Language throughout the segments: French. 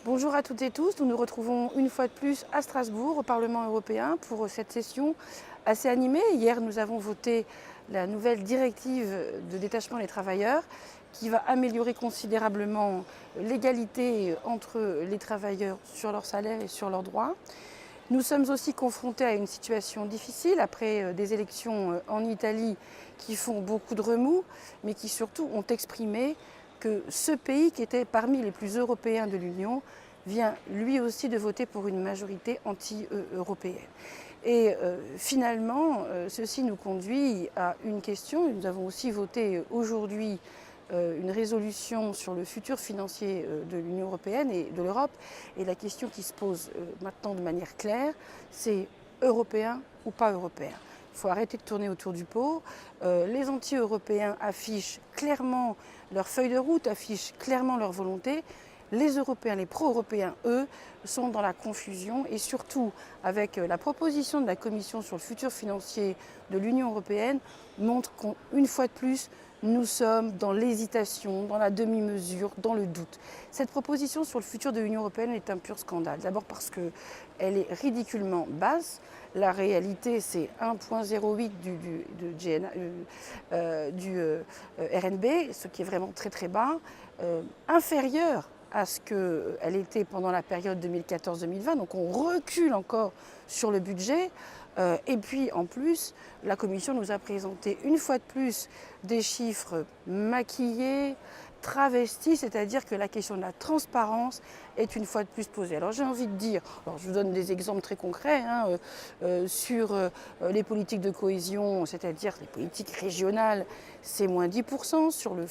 Bonjour à toutes et tous, nous nous retrouvons une fois de plus à Strasbourg, au Parlement européen, pour cette session assez animée. Hier, nous avons voté la nouvelle directive de détachement des travailleurs qui va améliorer considérablement l'égalité entre les travailleurs sur leur salaire et sur leurs droits. Nous sommes aussi confrontés à une situation difficile après des élections en Italie qui font beaucoup de remous, mais qui surtout ont exprimé que ce pays, qui était parmi les plus européens de l'Union, vient lui aussi de voter pour une majorité anti-européenne. Et finalement, ceci nous conduit à une question. Nous avons aussi voté aujourd'hui une résolution sur le futur financier de l'Union européenne et de l'Europe. Et la question qui se pose maintenant de manière claire, c'est européen ou pas européen. Il faut arrêter de tourner autour du pot. Les anti-européens affichent clairement leur feuille de route, affichent clairement leur volonté. Les Européens, les pro-européens, eux, sont dans la confusion et surtout avec la proposition de la Commission sur le futur financier de l'Union européenne montre qu'une fois de plus, nous sommes dans l'hésitation, dans la demi-mesure, dans le doute. Cette proposition sur le futur de l'Union européenne est un pur scandale. D'abord parce qu'elle est ridiculement basse. La réalité, c'est 1,08 du RNB, ce qui est vraiment très très bas, inférieur à ce qu'elle était pendant la période 2014-2020. Donc on recule encore sur le budget. Et puis en plus, la Commission nous a présenté une fois de plus des chiffres maquillés, travestis, c'est-à-dire que la question de la transparence est une fois de plus posée. Alors j'ai envie de dire, alors je vous donne des exemples très concrets sur les politiques de cohésion, c'est-à-dire les politiques régionales, c'est moins 10%, sur le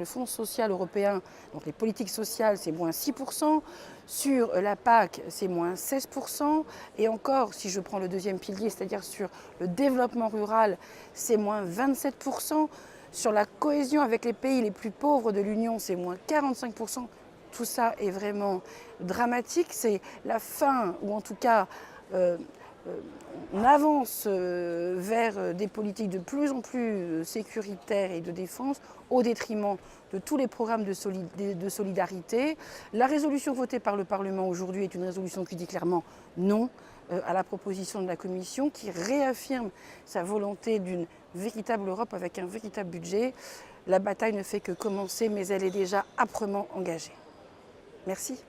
fonds social européen, donc les politiques sociales, c'est moins 6%, sur la PAC, c'est moins 16%, et encore, si je prends le deuxième pilier, c'est-à-dire sur le développement rural, c'est moins 27%, sur la cohésion avec les pays les plus pauvres de l'Union, c'est moins 45%. Tout ça est vraiment dramatique, c'est la fin, ou en tout cas, on avance vers des politiques de plus en plus sécuritaires et de défense au détriment de tous les programmes de solidarité. La résolution votée par le Parlement aujourd'hui est une résolution qui dit clairement non à la proposition de la Commission, qui réaffirme sa volonté d'une véritable Europe avec un véritable budget. La bataille ne fait que commencer, mais elle est déjà âprement engagée. Merci.